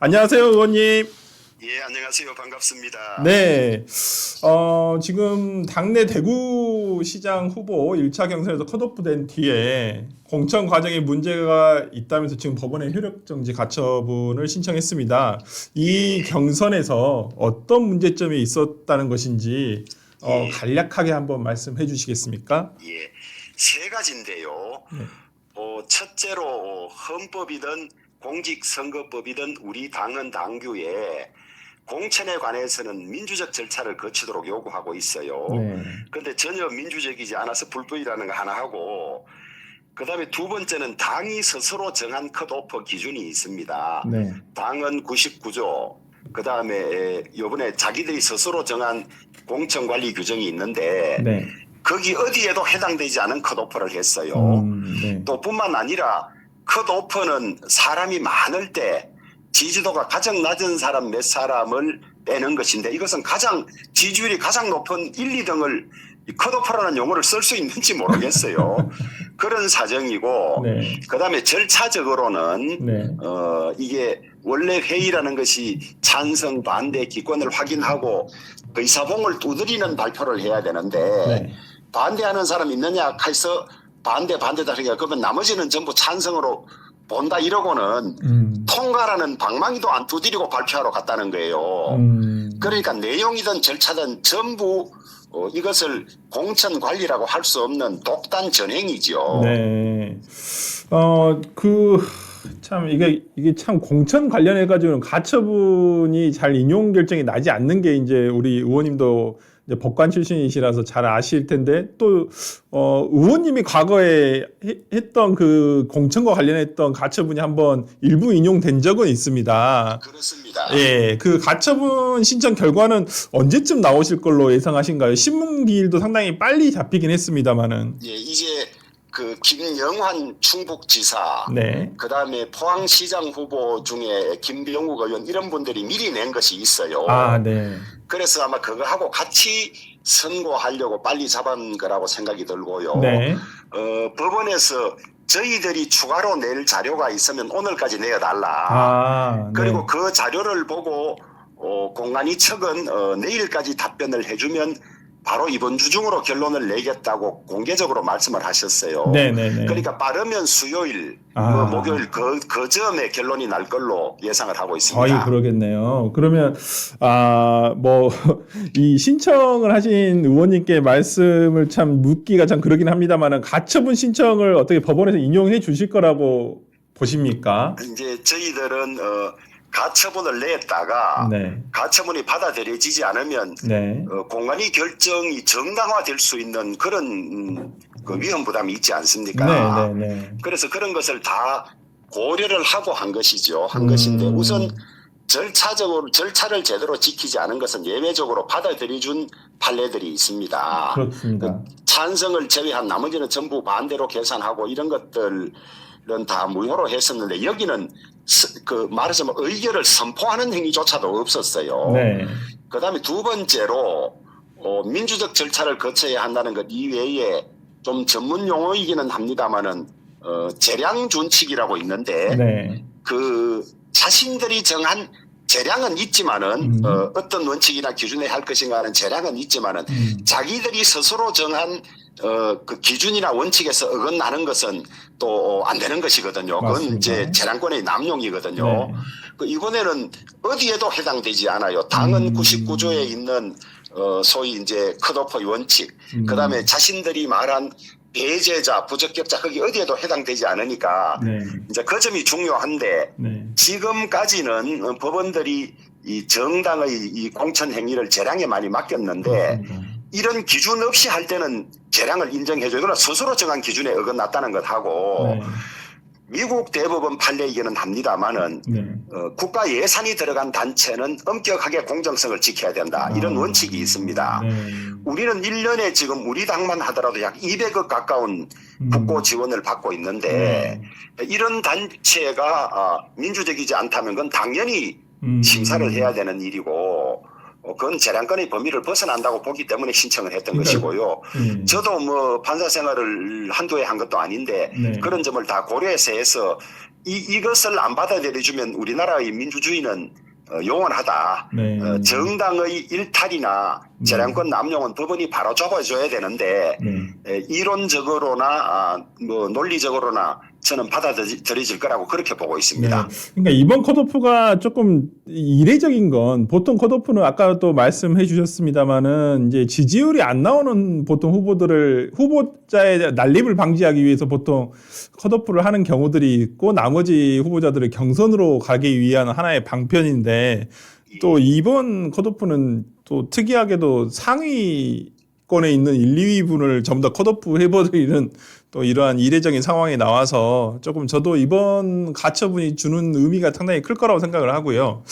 안녕하세요, 의원님. 예, 안녕하세요. 반갑습니다. 네. 지금 당내 대구시장 후보 1차 경선에서 컷오프 된 뒤에 공천 과정에 문제가 있다면서 지금 법원에 효력정지 가처분을 신청했습니다. 이 경선에서 어떤 문제점이 있었다는 것인지 간략하게 한번 말씀해 주시겠습니까? 예, 세 가지인데요. 네. 첫째로 헌법이든 공직선거법이든 우리 당은 당규에 공천에 관해서는 민주적 절차를 거치도록 요구하고 있어요. 네. 그런데 전혀 민주적이지 않아서 불법이라는 거 하나 하고, 그 다음에 두 번째는 당이 스스로 정한 컷오프 기준이 있습니다. 네. 당은 99조, 그 다음에 이번에 자기들이 스스로 정한 공천관리 규정이 있는데 네. 거기 어디에도 해당되지 않은 컷오프를 했어요. 네. 또 뿐만 아니라 컷오프는 사람이 많을 때 지지도가 가장 낮은 사람 몇 사람을 빼는 것인데, 이것은 가장 지지율이 가장 높은 1, 2등을 컷오프라는 용어를 쓸 수 있는지 모르겠어요. 그런 사정이고, 네. 그다음에 절차적으로는 네. 이게 원래 회의라는 것이 찬성 반대 기권을 확인하고 의사봉을 두드리는 발표를 해야 되는데 네. 반대하는 사람 있느냐 해서 반대다 그러니까 그러면 나머지는 전부 찬성으로 본다 이러고는 통과라는 방망이도 안 두드리고 발표하러 갔다는 거예요. 그러니까 내용이든 절차든 전부 이것을 공천 관리라고 할 수 없는 독단 전횡이죠. 네. 참, 이게 참 공천 관련해가지고는 가처분이 잘 인용 결정이 나지 않는 게 이제 우리 의원님도 이제 법관 출신이시라서 잘 아실 텐데 또, 의원님이 과거에 했던 그 공천과 관련했던 가처분이 한번 일부 인용된 적은 있습니다. 그렇습니다. 예, 그 가처분 신청 결과는 언제쯤 나오실 걸로 예상하신가요? 신문 기일도 상당히 빨리 잡히긴 했습니다만은. 예, 이제 그 김영환 충북지사, 네. 그 다음에 포항시장 후보 중에 김병욱 의원 이런 분들이 미리 낸 것이 있어요. 아, 네. 그래서 아마 그거하고 같이 선고하려고 빨리 잡은 거라고 생각이 들고요. 네. 법원에서 저희들이 추가로 낼 자료가 있으면 오늘까지 내어달라. 아, 그리고 네. 그 자료를 보고 공안위 측은 내일까지 답변을 해주면 바로 이번 주 중으로 결론을 내겠다고 공개적으로 말씀을 하셨어요. 네네네. 그러니까 빠르면 수요일, 목요일 그 즈음에 결론이 날 걸로 예상을 하고 있습니다. 거의 그러겠네요. 그러면 이 신청을 하신 의원님께 말씀을 참 묻기가 참 그러긴 합니다만은 가처분 신청을 어떻게 법원에서 인용해 주실 거라고 보십니까? 이제 저희들은 가처분을 냈다가 네. 가처분이 받아들여지지 않으면 네. 공안위 결정이 정당화될 수 있는 그런 그 위험 부담이 있지 않습니까? 네. 그래서 그런 것을 다 고려를 하고 한 것이죠. 한 것인데 우선 절차를 제대로 지키지 않은 것은 예외적으로 받아들여준 판례들이 있습니다. 그렇습니다. 찬성을 제외한 나머지는 전부 반대로 계산하고 이런 것들은 다 무효로 했었는데 여기는 말하자면 의결을 선포하는 행위조차도 없었어요. 네. 그다음에 두 번째로 민주적 절차를 거쳐야 한다는 것 이외에 좀 전문 용어이기는 합니다만은 재량 준칙이라고 있는데 네. 그 자신들이 정한 재량은 있지만은 어떤 원칙이나 기준에 할 것인가 하는 재량은 있지만은 자기들이 스스로 정한 그 기준이나 원칙에서 어긋나는 것은 또 안 되는 것이거든요. 그건 맞습니다. 이제 재량권의 남용이거든요. 네. 이번에는 어디에도 해당되지 않아요. 당은 99조에 있는 소위 이제 컷오프의 원칙, 그다음에 자신들이 말한 배제자, 부적격자 거기 어디에도 해당되지 않으니까 네. 이제 그 점이 중요한데 네. 지금까지는 법원들이 이 정당의 이 공천 행위를 재량에 많이 맡겼는데 그렇습니다. 이런 기준 없이 할 때는 재량을 인정해줘요. 그러나 스스로 정한 기준에 어긋났다는 것하고 네. 미국 대법원 판례이기는 합니다만은 네. 국가 예산이 들어간 단체는 엄격하게 공정성을 지켜야 된다. 이런 원칙이 있습니다. 네. 우리는 1년에 지금 우리 당만 하더라도 약 200억 가까운 국고 지원을 받고 있는데 이런 단체가 민주적이지 않다면 그건 당연히 심사를 해야 되는 일이고 그건 재량권의 범위를 벗어난다고 보기 때문에 신청을 했던 것이고요. 저도 뭐 판사 생활을 한두 해 한 것도 아닌데 네. 그런 점을 다 고려해서 해서 이것을 안 받아들여주면 우리나라의 민주주의는 용언하다. 네. 정당의 일탈이나 재량권 남용은 법원이 바로 잡아줘야 되는데 이론적으로나 뭐 논리적으로나 저는 받아들여질 거라고 그렇게 보고 있습니다. 네. 그러니까 이번 컷오프가 조금 이례적인 건 보통 컷오프는 아까 또 말씀해 주셨습니다만은 이제 지지율이 안 나오는 보통 후보자의 난립을 방지하기 위해서 보통 컷오프를 하는 경우들이 있고 나머지 후보자들을 경선으로 가기 위한 하나의 방편인데 또 이번 컷오프는 또 특이하게도 상위권에 있는 1, 2위 분을 전부 다 컷오프 해버리는 또 이러한 이례적인 상황이 나와서 조금 저도 이번 가처분이 주는 의미가 상당히 클 거라고 생각을 하고요.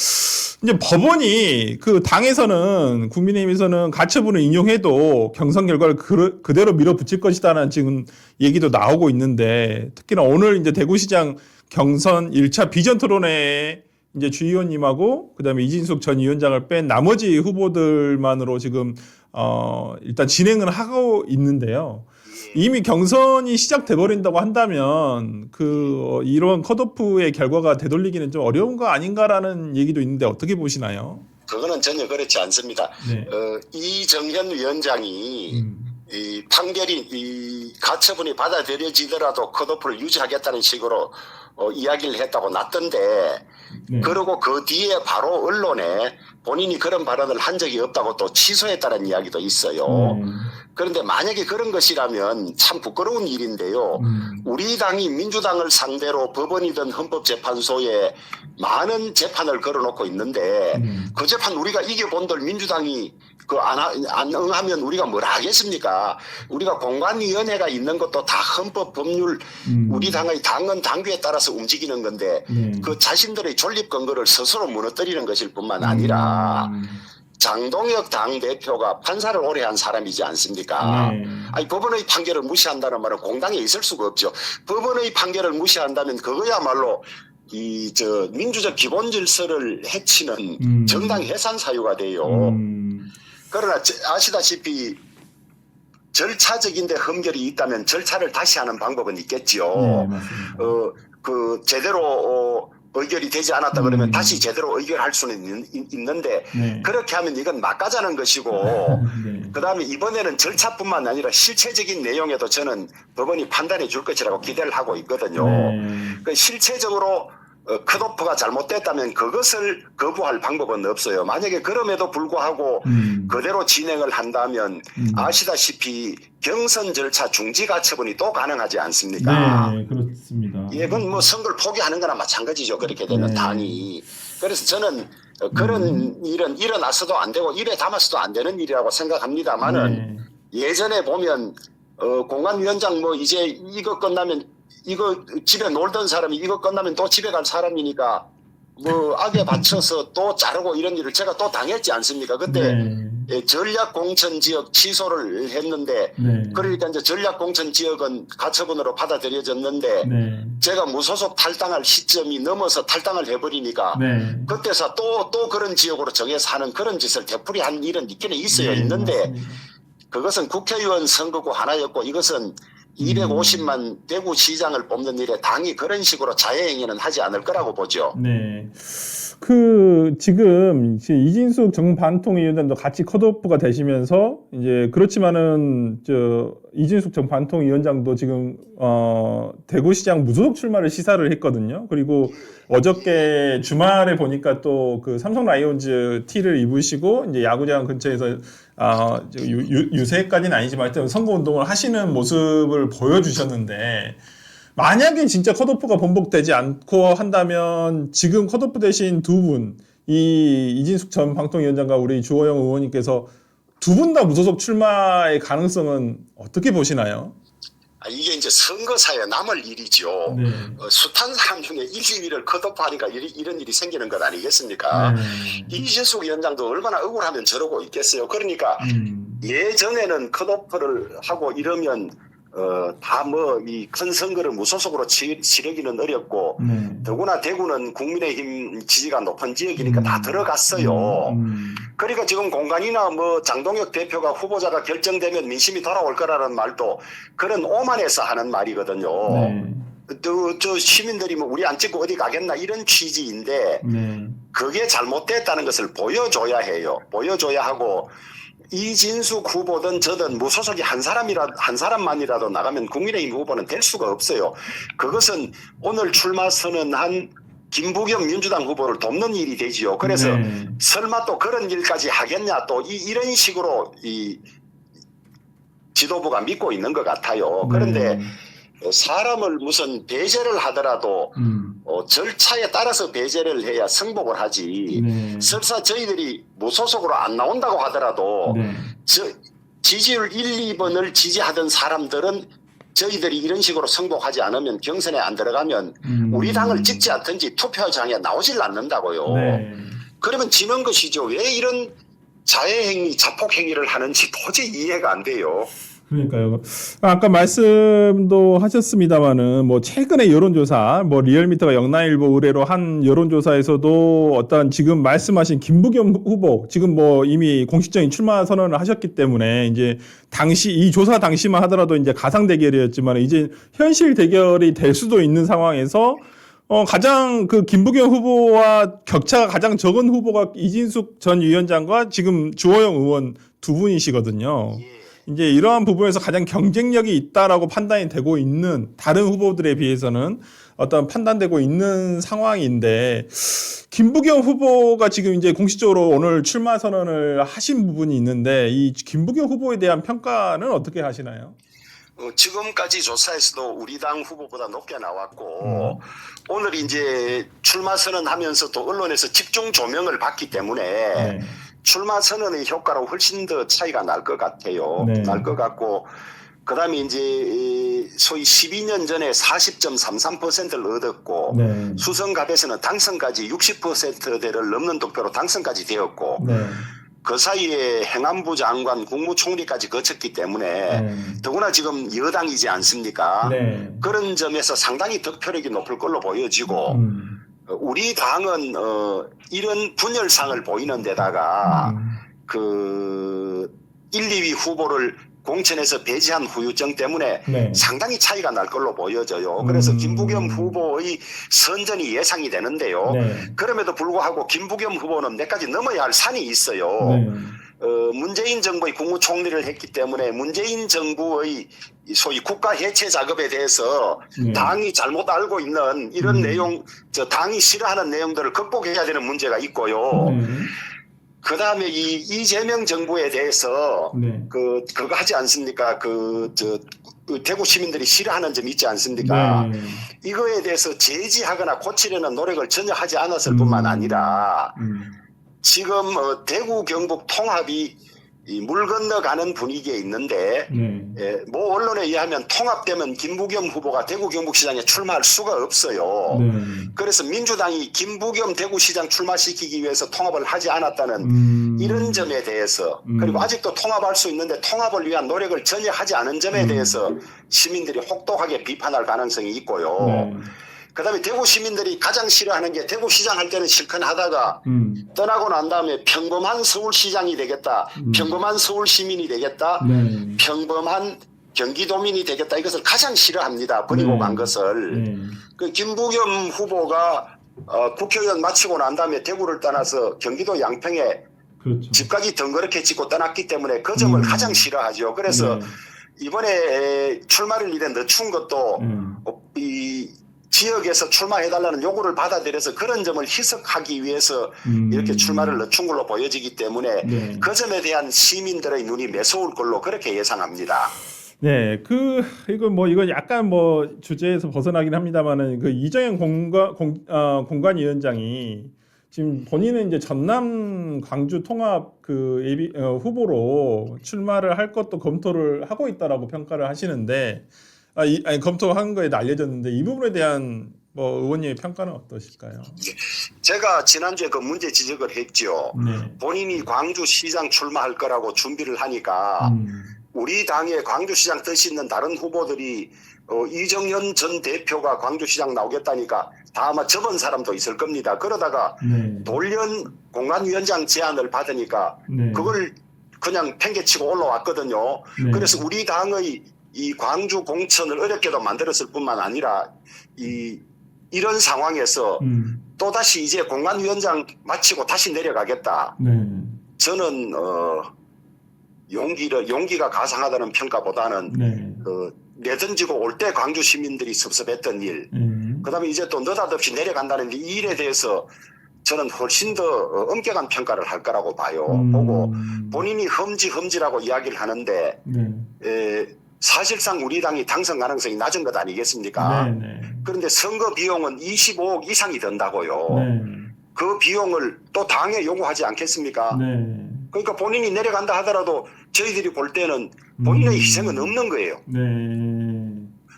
이제 법원이 그 당에서는 국민의힘에서는 가처분을 인용해도 경선 결과를 그대로 밀어붙일 것이다라는 지금 얘기도 나오고 있는데 특히나 오늘 이제 대구시장 경선 1차 비전 토론회에 이제 주의원님하고 그다음에 이진숙 전 위원장을 뺀 나머지 후보들만으로 지금 일단 진행을 하고 있는데요. 이미 경선이 시작돼 버린다고 한다면 이런 컷오프의 결과가 되돌리기는 좀 어려운 거 아닌가라는 얘기도 있는데 어떻게 보시나요? 그거는 전혀 그렇지 않습니다. 네. 이정현 위원장이 이 판결이 이 가처분이 받아들여지더라도 컷오프를 유지하겠다는 식으로 이야기를 했다고 났던데 네. 그리고 그 뒤에 바로 언론에 본인이 그런 발언을 한 적이 없다고 또 취소했다는 이야기도 있어요. 그런데 만약에 그런 것이라면 참 부끄러운 일인데요. 우리 당이 민주당을 상대로 법원이든 헌법재판소에 많은 재판을 걸어놓고 있는데 그 재판 우리가 이겨본들 민주당이 안 응하면 우리가 뭘 하겠습니까? 우리가 공관위원회가 있는 것도 다 헌법 법률 우리 당의 당헌 당규에 따라서 움직이는 건데 그 자신들의 존립 근거를 스스로 무너뜨리는 것일 뿐만 아니라 장동혁 당대표가 판사를 오래 한 사람이지 않습니까? 아니, 법원의 판결을 무시한다는 말은 공당에 있을 수가 없죠. 법원의 판결을 무시한다면 그거야말로 민주적 기본 질서를 해치는 정당 해산 사유가 돼요. 그러나 아시다시피 절차적인데 흠결이 있다면 절차를 다시 하는 방법은 있겠지요. 네, 맞습니다. 제대로 의결이 되지 않았다 그러면 다시 제대로 의결할 수는 있는데 그렇게 하면 이건 막가자는 것이고 그다음에 이번에는 절차뿐만 아니라 실체적인 내용에도 저는 법원이 판단해 줄 것이라고 기대를 하고 있거든요. 실체적으로 컷오프가 잘못됐다면 그것을 거부할 방법은 없어요. 만약에 그럼에도 불구하고 그대로 진행을 한다면 아시다시피 경선 절차 중지 가처분이 또 가능하지 않습니까? 네, 그렇습니다. 예, 그건 뭐 선거를 포기하는 거나 마찬가지죠. 그렇게 되면 당이. 그래서 저는 그런 일은 일어나서도 안 되고 입에 담아서도 안 되는 일이라고 생각합니다만은 예전에 보면 공관위원장 뭐 이제 이거 끝나면 이거 집에 놀던 사람이 이거 끝나면 또 집에 갈 사람이니까 뭐 악에 받쳐서 또 자르고 이런 일을 제가 또 당했지 않습니까? 그때 전략공천지역 취소를 했는데 그러니까 이제 전략공천지역은 가처분으로 받아들여졌는데 제가 무소속 탈당할 시점이 넘어서 탈당을 해버리니까 그때서 또 그런 지역으로 정해서 하는 그런 짓을 되풀이한 일은 있기는 있어요. 있는데 맞습니다. 그것은 국회의원 선거구 하나였고 이것은 250만 대구시장을 뽑는 일에 당이 그런 식으로 자해행위는 하지 않을 거라고 보죠. 네. 지금 이진숙 정반통위원장도 같이 컷오프가 되시면서 이제 그렇지만은 이진숙 정반통위원장도 지금 대구시장 무소속 출마를 시사를 했거든요. 그리고 어저께 주말에 보니까 또 그 삼성 라이온즈 티를 입으시고 이제 야구장 근처에서 유세까지는 아니지만 하여튼 선거 운동을 하시는 모습을 보여주셨는데. 만약에 진짜 컷오프가 번복되지 않고 한다면 지금 컷오프 되신 두 분, 이진숙 전 방통위원장과 우리 주호영 의원님께서 두 분 다 무소속 출마의 가능성은 어떻게 보시나요? 이게 이제 선거사에 남을 일이죠. 숱한 사람 중에 1, 2위를 컷오프하니까 이런 일이 생기는 것 아니겠습니까? 이진숙 위원장도 얼마나 억울하면 저러고 있겠어요. 그러니까 예전에는 컷오프를 하고 이러면 다 뭐 이 큰 선거를 무소속으로 치르기는 어렵고 더구나 대구는 국민의힘 지지가 높은 지역이니까 다 들어갔어요. 그러니까 지금 공관이나 뭐 장동혁 대표가 후보자가 결정되면 민심이 돌아올 거라는 말도 그런 오만에서 하는 말이거든요. 저 시민들이 뭐 우리 안 찍고 어디 가겠나 이런 취지인데 그게 잘못됐다는 것을 보여줘야 해요. 보여줘야 하고 이진숙 후보든 저든 무소속이 한 사람만이라도 나가면 국민의힘 후보는 될 수가 없어요. 그것은 오늘 출마 선언한 김부겸 민주당 후보를 돕는 일이 되지요. 그래서 설마 또 그런 일까지 하겠냐 또 이런 식으로 이 지도부가 믿고 있는 것 같아요. 그런데 사람을 무슨 배제를 하더라도 절차에 따라서 배제를 해야 승복을 하지. 설사 저희들이 무소속으로 안 나온다고 하더라도 지지율 1, 2번을 지지하던 사람들은 저희들이 이런 식으로 승복하지 않으면 경선에 안 들어가면 우리 당을 찍지 않든지 투표장에 나오질 않는다고요. 그러면 지는 것이죠. 왜 이런 자해행위, 자폭행위를 하는지 도저히 이해가 안 돼요. 그러니까요. 아까 말씀도 하셨습니다마는 뭐 최근에 여론조사, 뭐 리얼미터가 영남일보 의뢰로 한 여론조사에서도 어떤 지금 말씀하신 김부겸 후보 지금 뭐 이미 공식적인 출마 선언을 하셨기 때문에 이제 당시 이 조사 당시만 하더라도 이제 가상 대결이었지만 이제 현실 대결이 될 수도 있는 상황에서 가장 그 김부겸 후보와 격차가 가장 적은 후보가 이진숙 전 위원장과 지금 주호영 의원 두 분이시거든요. 이제 이러한 부분에서 가장 경쟁력이 있다라고 판단이 되고 있는 다른 후보들에 비해서는 어떤 판단되고 있는 상황인데 김부겸 후보가 지금 이제 공식적으로 오늘 출마 선언을 하신 부분이 있는데 이 김부겸 후보에 대한 평가는 어떻게 하시나요? 지금까지 조사에서도 우리 당 후보보다 높게 나왔고 오늘 이제 출마 선언하면서 또 언론에서 집중 조명을 받기 때문에 출마 선언의 효과로 훨씬 더 차이가 날 것 같아요. 날 것 같고 그다음에 이제 소위 12년 전에 40.33%를 얻었고 수성갑에서는 당선까지 60%대를 넘는 득표로 당선까지 되었고 그 사이에 행안부 장관, 국무총리까지 거쳤기 때문에 더구나 지금 여당이지 않습니까? 그런 점에서 상당히 득표력이 높을 걸로 보여지고 우리 당은 이런 분열상을 보이는 데다가 그 1, 2위 후보를 공천에서 배제한 후유증 때문에 상당히 차이가 날 걸로 보여져요. 그래서 김부겸 후보의 선전이 예상이 되는데요. 그럼에도 불구하고 김부겸 후보는 몇 가지 넘어야 할 산이 있어요. 문재인 정부의 국무총리를 했기 때문에 문재인 정부의 소위 국가 해체 작업에 대해서 당이 잘못 알고 있는 이런 내용, 당이 싫어하는 내용들을 극복해야 되는 문제가 있고요. 그 다음에 이재명 정부에 대해서 그거 하지 않습니까? 대구 시민들이 싫어하는 점이 있지 않습니까? 이거에 대해서 제지하거나 고치려는 노력을 전혀 하지 않았을 뿐만 아니라 지금 대구 경북 통합이 물 건너가는 분위기에 있는데 뭐 언론에 의하면 통합되면 김부겸 후보가 대구 경북시장에 출마할 수가 없어요. 그래서 민주당이 김부겸 대구시장 출마시키기 위해서 통합을 하지 않았다는 이런 점에 대해서 그리고 아직도 통합할 수 있는데 통합을 위한 노력을 전혀 하지 않은 점에 대해서 시민들이 혹독하게 비판할 가능성이 있고요. 그다음에 대구 시민들이 가장 싫어하는 게 대구시장 할 때는 실컷 하다가 떠나고 난 다음에 평범한 서울시장이 되겠다. 평범한 서울시민이 되겠다. 평범한 경기도민이 되겠다. 이것을 가장 싫어합니다. 버리고 간 것을. 그 김부겸 후보가 국회의원 마치고 난 다음에 대구를 떠나서 경기도 양평에 집까지 덩그렇게 짓고 떠났기 때문에 그 점을 가장 싫어하죠. 그래서 이번에 출마를 이래 늦춘 것도 이 지역에서 출마해달라는 요구를 받아들여서 그런 점을 희석하기 위해서 이렇게 출마를 늦춘 걸로 보여지기 때문에 그 점에 대한 시민들의 눈이 매서울 걸로 그렇게 예상합니다. 네, 이거 약간 뭐 주제에서 벗어나긴 합니다만은 그 이정현 공관위원장이 지금 본인은 이제 전남 광주 통합 후보로 출마를 할 것도 검토를 하고 있다라고 평가를 하시는데 검토한 거에 알려졌는데 이 부분에 대한 뭐 의원님의 평가는 어떠실까요? 제가 지난주에 그 문제 지적을 했죠. 본인이 광주시장 출마할 거라고 준비를 하니까 우리 당의 광주시장 뜻이 있는 다른 후보들이 이정현 전 대표가 광주시장 나오겠다니까 다 아마 접은 사람도 있을 겁니다. 그러다가 돌연 공관위원장 제안을 받으니까 그걸 그냥 팽개치고 올라왔거든요. 그래서 우리 당의 이 광주 공천을 어렵게도 만들었을 뿐만 아니라 이런 상황에서 또다시 이제 공관위원장 마치고 다시 내려가겠다. 네. 저는 용기가 가상하다는 평가보다는 네. 내던지고 올 때 광주 시민들이 섭섭했던 일, 그다음에 이제 또 느닷없이 내려간다는 이 일에 대해서 저는 훨씬 더 엄격한 평가를 할 거라고 봐요. 보고 본인이 험지라고 이야기를 하는데 사실상 우리 당이 당선 가능성이 낮은 것 아니겠습니까? 네. 그런데 선거 비용은 25억 이상이 든다고요. 네. 그 비용을 또 당에 요구하지 않겠습니까? 네. 그러니까 본인이 내려간다 하더라도 저희들이 볼 때는 본인의 희생은 없는 거예요. 네.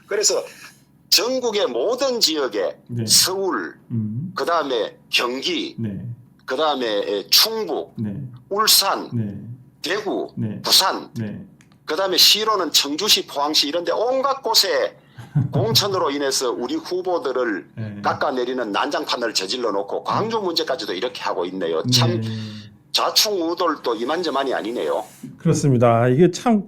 그래서 전국의 모든 지역에 네. 서울, 그 다음에 경기, 네. 그 다음에 충북, 네. 울산, 네. 대구, 네. 부산, 네. 그 다음에 시로는 청주시, 포항시 이런데 온갖 곳에 공천으로 인해서 우리 후보들을 네. 깎아내리는 난장판을 저질러 놓고 광주 문제까지도 이렇게 하고 있네요. 참 좌충우돌도 이만저만이 아니네요. 그렇습니다. 이게 참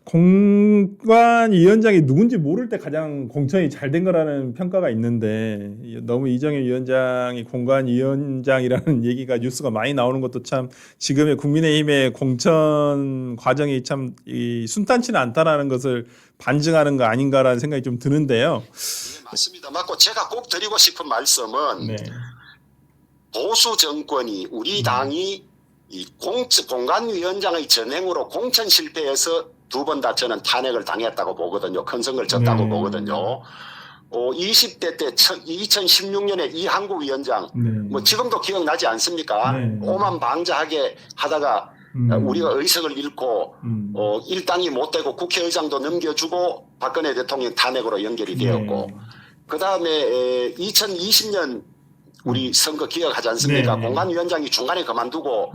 공관위원장이 누군지 모를 때 가장 공천이 잘 된 거라는 평가가 있는데 너무 이정현 위원장이 공관위원장이라는 얘기가 뉴스가 많이 나오는 것도 참 지금의 국민의힘의 공천 과정이 참 순탄치는 않다라는 것을 반증하는 거 아닌가라는 생각이 좀 드는데요. 네, 맞습니다. 맞고 제가 꼭 드리고 싶은 말씀은 네. 보수 정권이 우리 당이 이 공관위원장의 전행으로 공천 실패해서 두 번 다 저는 탄핵을 당했다고 보거든요. 큰 선거를 졌다고 보거든요. 20대 때 2016년에 이한국 위원장 뭐 지금도 기억나지 않습니까? 오만방자하게 하다가 우리가 의석을 잃고 일당이 못 되고 국회의장도 넘겨주고 박근혜 대통령 탄핵으로 연결이 되었고 그 다음에 2020년 우리 선거 기억하지 않습니까? 공관위원장이 중간에 그만두고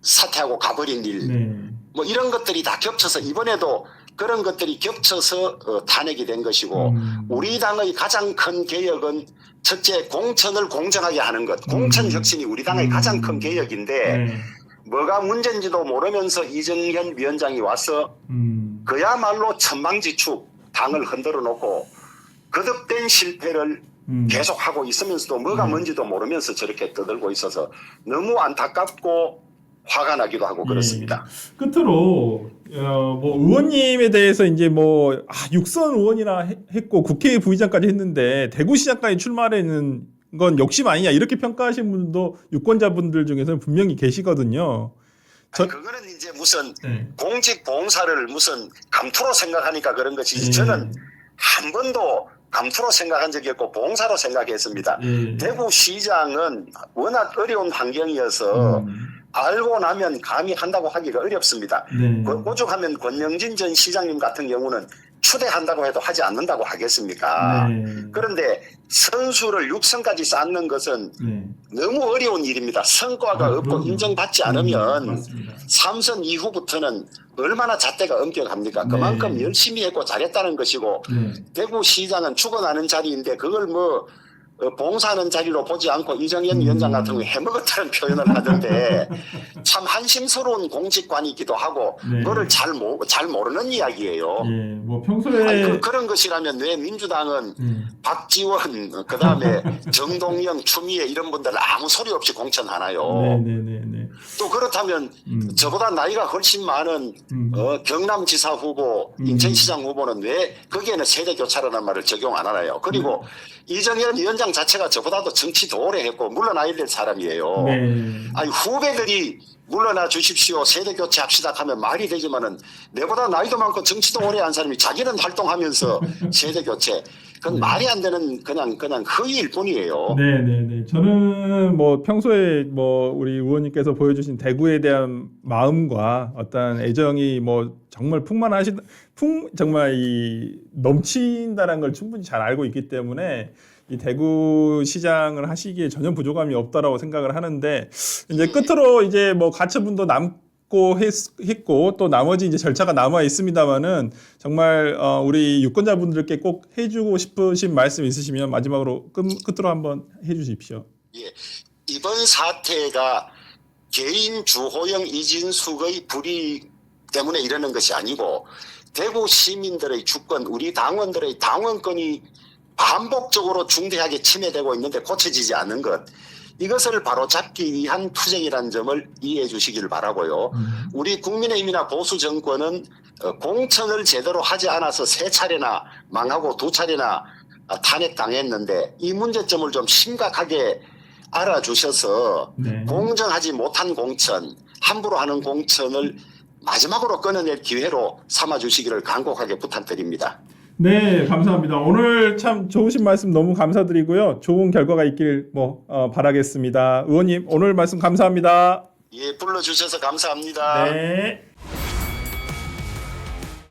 사퇴하고 가버린 일. 뭐 이런 것들이 다 겹쳐서 이번에도 그런 것들이 겹쳐서 탄핵이 된 것이고 우리 당의 가장 큰 개혁은 첫째 공천을 공정하게 하는 것. 공천 혁신이 우리 당의 가장 큰 개혁인데 뭐가 문제인지도 모르면서 이정현 위원장이 와서 그야말로 천방지축 당을 흔들어 놓고 거듭된 실패를 계속하고 있으면서도 뭐가 뭔지도 모르면서 저렇게 떠들고 있어서 너무 안타깝고 화가 나기도 하고 그렇습니다. 끝으로 뭐 의원님에 대해서 이제 뭐 육선 의원이나 했고 국회 부의장까지 했는데 대구시장까지 출마하는 건 욕심 아니냐 이렇게 평가하시는 분도 유권자분들 중에서는 분명히 계시거든요. 그거는 이제 무슨 공직 봉사를 무슨 감투로 생각하니까 그런 것이지 저는 한 번도 감투로 생각한 적이 없고 봉사로 생각했습니다. 대구시장은 워낙 어려운 환경이어서 알고 나면 감히 한다고 하기가 어렵습니다. 오죽하면 권영진 전 시장님 같은 경우는 추대한다고 해도 하지 않는다고 하겠습니까? 그런데 선수를 육성까지 쌓는 것은 너무 어려운 일입니다. 성과가 없고 인정받지 않으면 3선 이후부터는 얼마나 잣대가 엄격합니까? 그만큼 열심히 했고 잘했다는 것이고 대구시장은 죽어나는 자리인데 그걸 뭐 봉사하는 자리로 보지 않고 이정현 위원장 같은 경우 해먹었다는 표현을 하던데 참 한심스러운 공직관이기도 하고 그거를 잘 모르는 이야기예요. 뭐 평소에 아니, 그런 것이라면 왜 민주당은 박지원 그다음에 정동영 추미애 이런 분들 아무 소리 없이 공천하나요? 또 그렇다면 저보다 나이가 훨씬 많은 경남지사 후보, 인천시장 후보는 왜 거기에는 세대교차라는 말을 적용 안 하나요? 그리고 이정현 위원장 자체가 저보다도 정치도 오래 했고 물러나야 될 사람이에요. 아니 후배들이 물러나 주십시오. 세대교체 합시다 하면 말이 되지만은 내보다 나이도 많고 정치도 오래 한 사람이 자기는 활동하면서 세대교체 그건 말이 안 되는 그냥 허위일 뿐이에요. 저는 뭐 평소에 뭐 우리 의원님께서 보여주신 대구에 대한 마음과 어떤 애정이 뭐 정말 정말 넘친다는 걸 충분히 잘 알고 있기 때문에 이 대구 시장을 하시기에 전혀 부족함이 없다라고 생각을 하는데 이제 끝으로 이제 뭐 가처분도 남고 했고 또 나머지 이제 절차가 남아 있습니다만은 정말 우리 유권자분들께 꼭 해주고 싶으신 말씀 있으시면 마지막으로 끝으로 한번 해주십시오. 예, 이번 사태가 개인 주호영 이진숙의 불의 때문에 이러는 것이 아니고 대구 시민들의 주권, 우리 당원들의 당원권이 반복적으로 중대하게 침해되고 있는데 고쳐지지 않는 것, 이것을 바로잡기 위한 투쟁이라는 점을 이해해 주시길 바라고요. 우리 국민의힘이나 보수 정권은 공천을 제대로 하지 않아서 3차례나 망하고 2차례나 탄핵당했는데, 이 문제점을 좀 심각하게 알아주셔서 네. 공정하지 못한 공천, 함부로 하는 공천을 마지막으로 끊어낼 기회로 삼아주시기를 간곡하게 부탁드립니다. 네, 감사합니다. 오늘 참 좋으신 말씀 너무 감사드리고요. 좋은 결과가 있길 바라겠습니다. 의원님, 오늘 말씀 감사합니다. 예, 불러주셔서 감사합니다. 네.